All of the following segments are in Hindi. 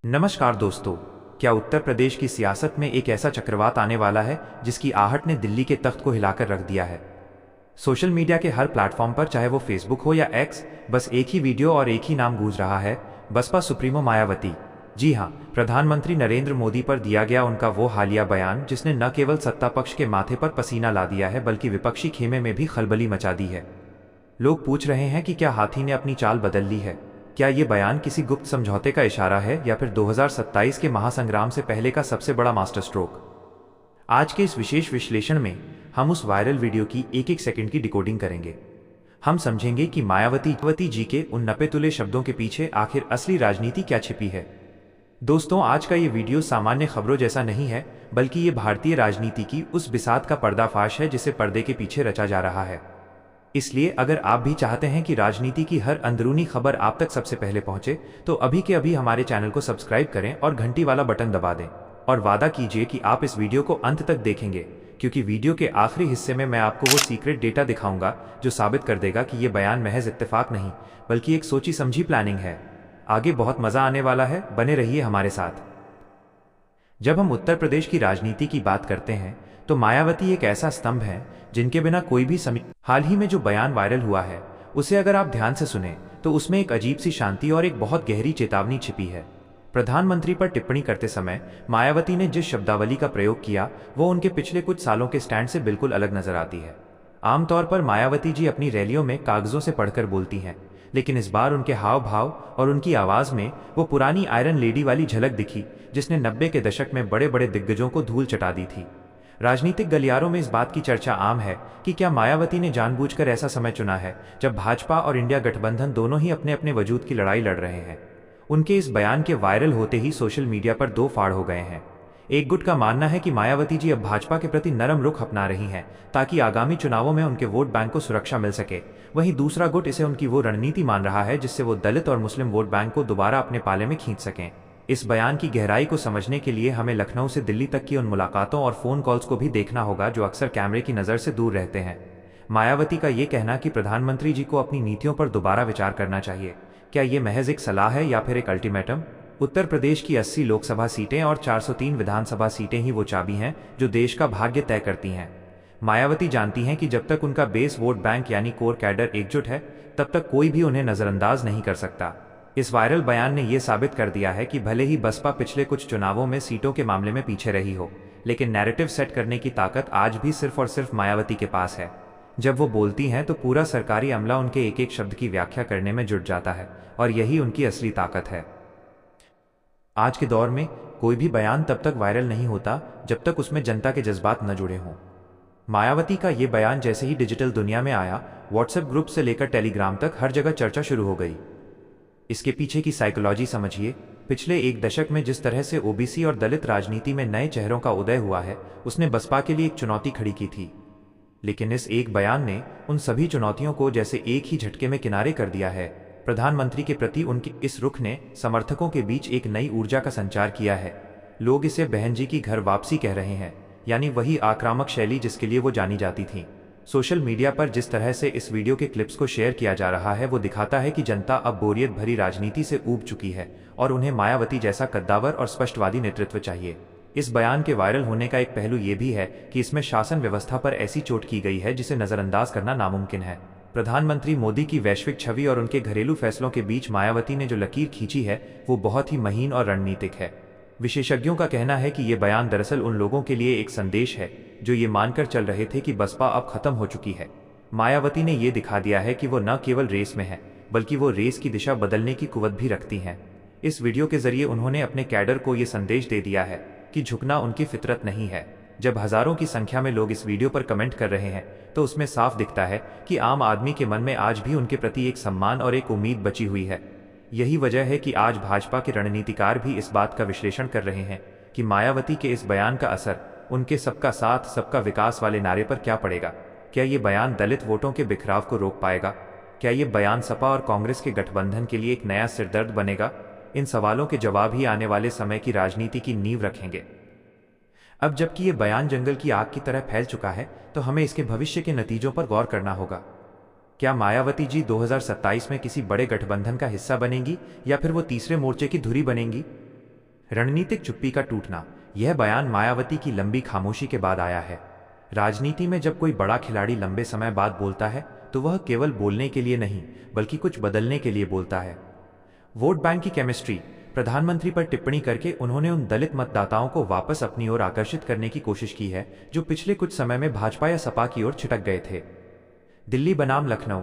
नमस्कार दोस्तों। क्या उत्तर प्रदेश की सियासत में एक ऐसा चक्रवात आने वाला है जिसकी आहट ने दिल्ली के तख्त को हिलाकर रख दिया है। सोशल मीडिया के हर प्लेटफॉर्म पर, चाहे वो फेसबुक हो या एक्स, बस एक ही वीडियो और एक ही नाम गूंज रहा है, बसपा सुप्रीमो मायावती। जी हाँ, प्रधानमंत्री नरेंद्र मोदी पर दिया गया उनका वो हालिया बयान जिसने न केवल सत्ता पक्ष के माथे पर पसीना ला दिया है बल्कि विपक्षी खेमे में भी खलबली मचा दी है। लोग पूछ रहे हैं कि क्या हाथी ने अपनी चाल बदल ली है। क्या ये बयान किसी गुप्त समझौते का इशारा है या फिर 2027 के महासंग्राम से पहले का सबसे बड़ा मास्टर स्ट्रोक। आज के इस विशेष विश्लेषण में हम उस वायरल वीडियो की एक एक सेकंड की डिकोडिंग करेंगे। हम समझेंगे कि मायावती जी के उन नपे तुले शब्दों के पीछे आखिर असली राजनीति क्या छिपी है। दोस्तों, आज का ये वीडियो सामान्य खबरों जैसा नहीं है, बल्कि ये भारतीय राजनीति की उस बिसात का पर्दाफाश है जिसे पर्दे के पीछे रचा जा रहा है। इसलिए अगर आप भी चाहते हैं कि राजनीति की हर अंदरूनी खबर आप तक सबसे पहले पहुंचे, तो अभी के अभी हमारे चैनल को सब्सक्राइब करें और घंटी वाला बटन दबा दें। और वादा कीजिए कि आप इस वीडियो को अंत तक देखेंगे, क्योंकि वीडियो के आखिरी हिस्से में मैं आपको वो सीक्रेट डेटा दिखाऊंगा जो साबित कर देगा कि ये बयान महज इत्तेफाक नहीं, बल्कि एक सोची समझी प्लानिंग है। आगे बहुत मजा आने वाला है, बने रहिए हमारे साथ। जब हम उत्तर प्रदेश की राजनीति की बात करते हैं तो मायावती एक ऐसा स्तंभ है जिनके बिना कोई भी हाल ही में जो बयान वायरल हुआ है, उसे अगर आप ध्यान से सुने तो उसमें एक अजीब सी शांति और एक बहुत गहरी चेतावनी छिपी है। प्रधानमंत्री पर टिप्पणी करते समय मायावती ने जिस शब्दावली का प्रयोग किया वो उनके पिछले कुछ सालों के स्टैंड से बिल्कुल अलग नजर आती है। आमतौर पर मायावती जी अपनी रैलियों में कागजों से पढ़कर बोलती हैं, लेकिन इस बार उनके हाव भाव और उनकी आवाज में वो पुरानी आयरन लेडी वाली झलक दिखी जिसने 90 के दशक में बड़े बड़े दिग्गजों को धूल चटा दी थी। राजनीतिक गलियारों में इस बात की चर्चा आम है कि क्या मायावती ने जानबूझकर ऐसा समय चुना है जब भाजपा और इंडिया गठबंधन दोनों ही अपने अपने वजूद की लड़ाई लड़ रहे हैं। उनके इस बयान के वायरल होते ही सोशल मीडिया पर दो फाड़ हो गए हैं। एक गुट का मानना है कि मायावती जी अब भाजपा के प्रति नरम रुख अपना रही हैं ताकि आगामी चुनावों में उनके वोट बैंक को सुरक्षा मिल सके। वहीं दूसरा गुट इसे उनकी वो रणनीति मान रहा है जिससे वो दलित और मुस्लिम वोट बैंक को दोबारा अपने पाले में खींच सकें। इस बयान की गहराई को समझने के लिए हमें लखनऊ से दिल्ली तक की उन मुलाकातों और फोन कॉल्स को भी देखना होगा जो अक्सर कैमरे की नज़र से दूर रहते हैं। मायावती का ये कहना कि प्रधानमंत्री जी को अपनी नीतियों पर दोबारा विचार करना चाहिए, क्या ये महज एक सलाह है या फिर एक अल्टीमेटम? उत्तर प्रदेश की 80 लोकसभा सीटें और 403 विधानसभा सीटें ही वो चाबी हैं जो देश का भाग्य तय करती हैं। मायावती जानती हैं कि जब तक उनका बेस वोट बैंक यानी कोर कैडर एकजुट है, तब तक कोई भी उन्हें नज़रअंदाज नहीं कर सकता। इस वायरल बयान ने यह साबित कर दिया है कि भले ही बसपा पिछले कुछ चुनावों में सीटों के मामले में पीछे रही हो, लेकिन नैरेटिव सेट करने की ताकत आज भी सिर्फ और सिर्फ मायावती के पास है। जब वो बोलती हैं तो पूरा सरकारी अमला उनके एक एक शब्द की व्याख्या करने में जुट जाता है, और यही उनकी असली ताकत है। आज के दौर में कोई भी बयान तब तक वायरल नहीं होता जब तक उसमें जनता के जज्बात न जुड़े हों। मायावती का ये बयान जैसे ही डिजिटल दुनिया में आया, व्हाट्सएप ग्रुप से लेकर टेलीग्राम तक हर जगह चर्चा शुरू हो गई। इसके पीछे की साइकोलॉजी समझिए। पिछले एक दशक में जिस तरह से ओबीसी और दलित राजनीति में नए चेहरों का उदय हुआ है, उसने बसपा के लिए एक चुनौती खड़ी की थी। लेकिन इस एक बयान ने उन सभी चुनौतियों को जैसे एक ही झटके में किनारे कर दिया है। प्रधानमंत्री के प्रति उनके इस रुख ने समर्थकों के बीच एक नई ऊर्जा का संचार किया है। लोग इसे बहन जी की घर वापसी कह रहे हैं, यानी वही आक्रामक शैली जिसके लिए वो जानी जाती थी। सोशल मीडिया पर जिस तरह से इस वीडियो के क्लिप्स को शेयर किया जा रहा है, वो दिखाता है कि जनता अब बोरियत भरी राजनीति से ऊब चुकी है और उन्हें मायावती जैसा कद्दावर और स्पष्टवादी नेतृत्व चाहिए। इस बयान के वायरल होने का एक पहलू ये भी है कि इसमें शासन व्यवस्था पर ऐसी चोट की गई है जिसे नजरअंदाज करना नामुमकिन है। प्रधानमंत्री मोदी की वैश्विक छवि और उनके घरेलू फैसलों के बीच मायावती ने जो लकीर खींची है, वो बहुत ही महीन और रणनीतिक है। विशेषज्ञों का कहना है कि ये बयान दरअसल उन लोगों के लिए एक संदेश है जो ये मानकर चल रहे थे कि बसपा अब खत्म हो चुकी है। मायावती ने ये दिखा दिया है कि वो न केवल रेस में है, बल्कि वो रेस की दिशा बदलने की कुवत भी रखती हैं। इस वीडियो के जरिए उन्होंने अपने कैडर को ये संदेश दे दिया है कि झुकना उनकी फितरत नहीं है। जब हजारों की संख्या में लोग इस वीडियो पर कमेंट कर रहे हैं, तो उसमें साफ दिखता है कि आम आदमी के मन में आज भी उनके प्रति एक सम्मान और एक उम्मीद बची हुई है। यही वजह है कि आज भाजपा के रणनीतिकार भी इस बात का विश्लेषण कर रहे हैं कि मायावती के इस बयान का असर उनके सबका साथ सबका विकास वाले नारे पर क्या पड़ेगा। क्या ये बयान दलित वोटों के बिखराव को रोक पाएगा? क्या ये बयान सपा और कांग्रेस के गठबंधन के लिए एक नया सिरदर्द बनेगा? इन सवालों के जवाब ही आने वाले समय की राजनीति की नींव रखेंगे। अब जबकि ये बयान जंगल की आग की तरह फैल चुका है, तो हमें इसके भविष्य के नतीजों पर गौर करना होगा। क्या मायावती जी 2027 में किसी बड़े गठबंधन का हिस्सा बनेंगी या फिर वो तीसरे मोर्चे की धुरी बनेंगी? रणनीतिक चुप्पी का टूटना। यह बयान मायावती की लंबी खामोशी के बाद आया है। राजनीति में जब कोई बड़ा खिलाड़ी लंबे समय बाद बोलता है तो वह केवल बोलने के लिए नहीं बल्कि कुछ बदलने के लिए बोलता है। वोट बैंक की केमिस्ट्री। प्रधानमंत्री पर टिप्पणी करके उन्होंने उन दलित मतदाताओं को वापस अपनी ओर आकर्षित करने की कोशिश की है जो पिछले कुछ समय में भाजपा या सपा की ओर छिटक गए थे। दिल्ली बनाम लखनऊ।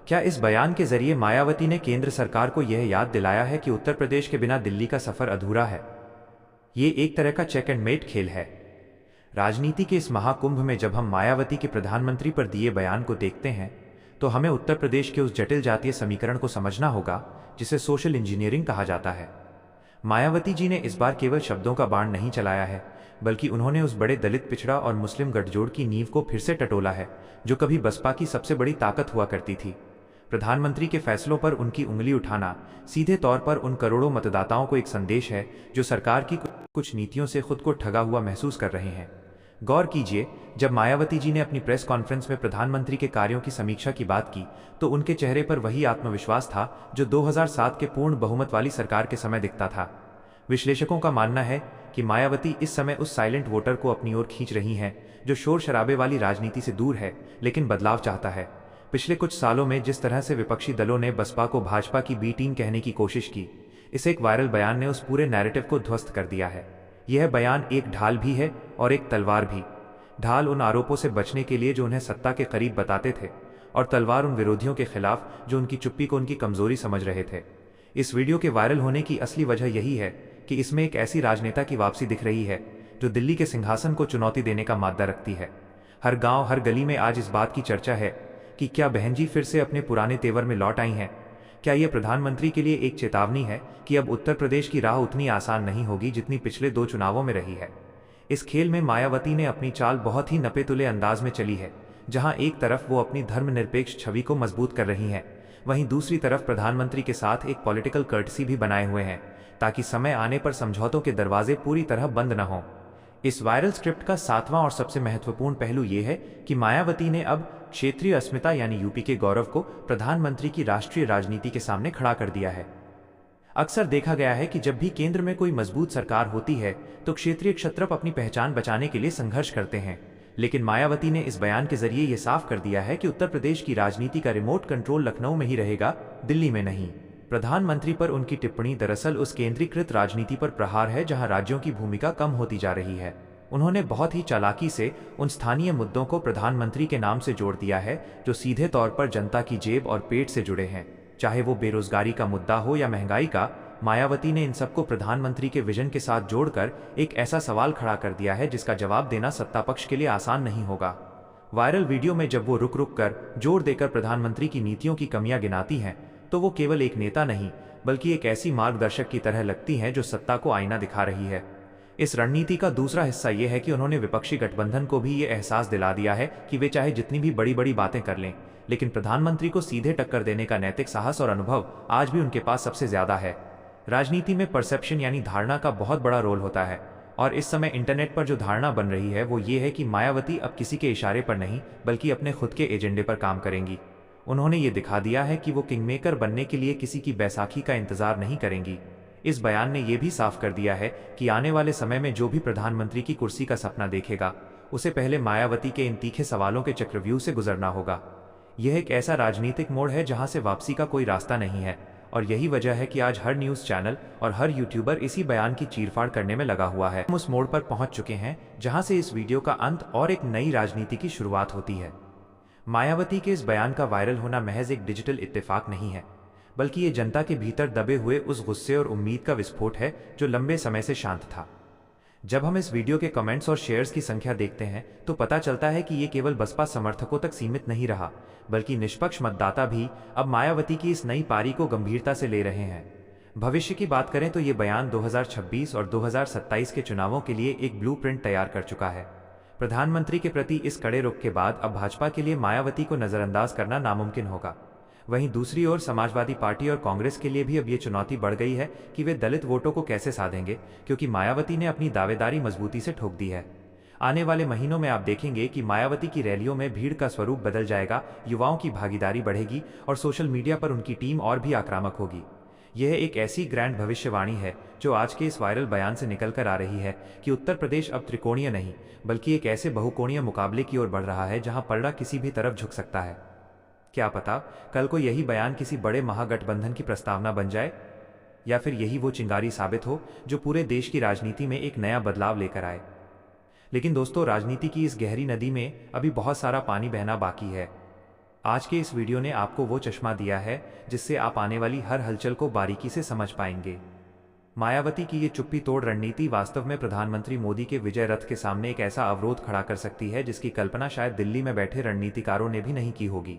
क्या इस बयान के जरिए मायावती ने केंद्र सरकार को यह याद दिलाया है कि उत्तर प्रदेश के बिना दिल्ली का सफर अधूरा है? ये एक तरह का चेक एंड मेट खेल है। राजनीति के इस महाकुंभ में जब हम मायावती के प्रधानमंत्री पर दिए बयान को देखते हैं तो हमें उत्तर प्रदेश के उस जटिल जातीय समीकरण को समझना होगा जिसे सोशल इंजीनियरिंग कहा जाता है। मायावती जी ने इस बार केवल शब्दों का बाण नहीं चलाया है बल्कि उन्होंने उस बड़े दलित पिछड़ा और मुस्लिम गठजोड़ की नींव को फिर से टटोला है जो कभी बसपा की सबसे बड़ी ताकत हुआ करती थी। प्रधानमंत्री के फैसलों पर उनकी उंगली उठाना सीधे तौर पर उन करोड़ों मतदाताओं को एक संदेश है जो सरकार की कुछ नीतियों से खुद को ठगा हुआ महसूस कर रहे हैं। गौर कीजिए, जब मायावती जी ने अपनी प्रेस कॉन्फ्रेंस में प्रधानमंत्री के कार्यों की समीक्षा की बात की तो उनके चेहरे पर वही आत्मविश्वास था जो 2007 के पूर्ण बहुमत वाली सरकार के समय दिखता था। विश्लेषकों का मानना है कि मायावती इस समय उस साइलेंट वोटर को अपनी ओर खींच रही हैं जो शोर शराबे वाली राजनीति से दूर है लेकिन बदलाव चाहता है। पिछले कुछ सालों में जिस तरह से विपक्षी दलों ने बसपा को भाजपा की बी टीम कहने की कोशिश की, इस एक वायरल बयान ने उस पूरे नैरेटिव को ध्वस्त कर दिया है। यह बयान एक ढाल भी है और एक तलवार भी। ढाल उन आरोपों से बचने के लिए जो उन्हें सत्ता के करीब बताते थे और तलवार उन विरोधियों के खिलाफ जो उनकी चुप्पी को उनकी कमजोरी समझ रहे थे। इस वीडियो के वायरल होने की असली वजह यही है कि इसमें एक ऐसी राजनेता की वापसी दिख रही है जो दिल्ली के सिंहासन को चुनौती देने का माद्दा रखती है। हर गांव हर गली में आज इस बात की चर्चा है कि क्या बहन जी फिर से अपने पुराने तेवर में लौट आई हैं? क्या यह प्रधानमंत्री के लिए एक चेतावनी है कि अब उत्तर प्रदेश की राह उतनी आसान नहीं होगी जितनी पिछले 2 चुनावों में रही है? इस खेल में मायावती ने अपनी चाल बहुत ही नपे-तुले अंदाज में चली है। जहां एक तरफ वो अपनी धर्मनिरपेक्ष छवि को मजबूत कर रही हैं, वहीं दूसरी तरफ प्रधानमंत्री के साथ एक पॉलिटिकल कर्टसी भी बनाए हुए हैं ताकि समय आने पर समझौतों के दरवाजे पूरी तरह बंद न हों। इस वायरल स्क्रिप्ट का 7वां और सबसे महत्वपूर्ण पहलू यह है कि मायावती ने अब क्षेत्रीय अस्मिता यानी यूपी के गौरव को प्रधानमंत्री की राष्ट्रीय राजनीति के सामने खड़ा कर दिया है। अक्सर देखा गया है कि जब भी केंद्र में कोई मजबूत सरकार होती है तो क्षेत्रीय क्षत्रप अपनी पहचान बचाने के लिए संघर्ष करते हैं, लेकिन मायावती ने इस बयान के जरिए यह साफ कर दिया है कि उत्तर प्रदेश की राजनीति का रिमोट कंट्रोल लखनऊ में ही रहेगा, दिल्ली में नहीं। प्रधानमंत्री पर उनकी टिप्पणी दरअसल उस केंद्रीकृत राजनीति पर प्रहार है जहां राज्यों की भूमिका कम होती जा रही है। उन्होंने बहुत ही चालाकी से उन स्थानीय मुद्दों को प्रधानमंत्री के नाम से जोड़ दिया है जो सीधे तौर पर जनता की जेब और पेट से जुड़े हैं, चाहे वो बेरोजगारी का मुद्दा हो या महंगाई का। मायावती ने इन सबको प्रधानमंत्री के विजन के साथ जोड़कर एक ऐसा सवाल खड़ा कर दिया है जिसका जवाब देना सत्ता पक्ष के लिए आसान नहीं होगा। वायरल वीडियो में जब वो रुक रुक कर जोर देकर प्रधानमंत्री की नीतियों की कमियां गिनाती हैं तो वो केवल एक नेता नहीं बल्कि एक ऐसी मार्गदर्शक की तरह लगती हैं जो सत्ता को आईना दिखा रही है। इस रणनीति का दूसरा हिस्सा यह है कि उन्होंने विपक्षी गठबंधन को भी ये एहसास दिला दिया है कि वे चाहे जितनी भी बड़ी बड़ी बातें कर लें, लेकिन प्रधानमंत्री को सीधे टक्कर देने का नैतिक साहस और अनुभव आज भी उनके पास सबसे ज्यादा है। राजनीति में परसेप्शन यानी धारणा का बहुत बड़ा रोल होता है और इस समय इंटरनेट पर जो धारणा बन रही है वो ये है कि मायावती अब किसी के इशारे पर नहीं बल्कि अपने खुद के एजेंडे पर काम करेंगी। उन्होंने ये दिखा दिया है कि वो किंगमेकर बनने के लिए किसी की बैसाखी का इंतजार नहीं करेंगी। इस बयान ने यह भी साफ कर दिया है कि आने वाले समय में जो भी प्रधानमंत्री की कुर्सी का सपना देखेगा उसे पहले मायावती के इन तीखे सवालों के चक्रव्यूह से गुजरना होगा। यह एक ऐसा राजनीतिक मोड़ है जहां से वापसी का कोई रास्ता नहीं है और यही वजह है कि आज हर न्यूज चैनल और हर यूट्यूबर इसी बयान की चीरफाड़ करने में लगा हुआ है। हम उस मोड़ पर पहुंच चुके हैं जहां से इस वीडियो का अंत और एक नई राजनीति की शुरुआत होती है। मायावती के इस बयान का वायरल होना महज एक डिजिटल इत्तेफाक नहीं है बल्कि ये जनता के भीतर दबे हुए उस गुस्से और उम्मीद का विस्फोट है जो लंबे समय से शांत था। जब हम इस वीडियो के कमेंट्स और शेयर्स की संख्या देखते हैं तो पता चलता है कि ये केवल बसपा समर्थकों तक सीमित नहीं रहा बल्कि निष्पक्ष मतदाता भी अब मायावती की इस नई पारी को गंभीरता से ले रहे हैं। भविष्य की बात करें तो ये बयान 2026 और 2027 के चुनावों के लिए एक ब्लूप्रिंट तैयार कर चुका है। प्रधानमंत्री के प्रति इस कड़े रुख के बाद अब भाजपा के लिए मायावती को नजरअंदाज करना नामुमकिन होगा। वहीं दूसरी ओर समाजवादी पार्टी और कांग्रेस के लिए भी अब ये चुनौती बढ़ गई है कि वे दलित वोटों को कैसे साधेंगे, क्योंकि मायावती ने अपनी दावेदारी मजबूती से ठोक दी है। आने वाले महीनों में आप देखेंगे कि मायावती की रैलियों में भीड़ का स्वरूप बदल जाएगा, युवाओं की भागीदारी बढ़ेगी और सोशल मीडिया पर उनकी टीम और भी आक्रामक होगी। यह एक ऐसी ग्रैंड भविष्यवाणी है जो आज के इस वायरल बयान से निकल कर आ रही है कि उत्तर प्रदेश अब त्रिकोणीय नहीं बल्कि एक ऐसे बहुकोणीय मुकाबले की ओर बढ़ रहा है जहां पलड़ा किसी भी तरफ झुक सकता है। क्या पता कल को यही बयान किसी बड़े महागठबंधन की प्रस्तावना बन जाए, या फिर यही वो चिंगारी साबित हो जो पूरे देश की राजनीति में एक नया बदलाव लेकर आए। लेकिन दोस्तों, राजनीति की इस गहरी नदी में अभी बहुत सारा पानी बहना बाकी है। आज के इस वीडियो ने आपको वो चश्मा दिया है जिससे आप आने वाली हर हलचल को बारीकी से समझ पाएंगे। मायावती की ये चुप्पी तोड़ रणनीति वास्तव में प्रधानमंत्री मोदी के विजय रथ के सामने एक ऐसा अवरोध खड़ा कर सकती है जिसकी कल्पना शायद दिल्ली में बैठे रणनीतिकारों ने भी नहीं की होगी।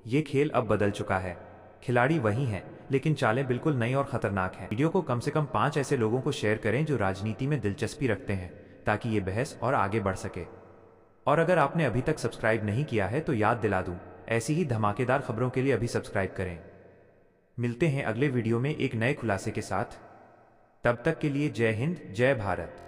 ये खेल अब बदल चुका है, खिलाड़ी वही हैं लेकिन चालें बिल्कुल नई और खतरनाक हैं। वीडियो को कम से कम 5 ऐसे लोगों को शेयर करें जो राजनीति में दिलचस्पी रखते हैं ताकि ये बहस और आगे बढ़ सके। और अगर आपने अभी तक सब्सक्राइब नहीं किया है तो याद दिला दूं, ऐसी ही धमाकेदार खबरों के लिए अभी सब्सक्राइब करें। मिलते हैं अगले वीडियो में एक नए खुलासे के साथ। तब तक के लिए जय हिंद, जय भारत।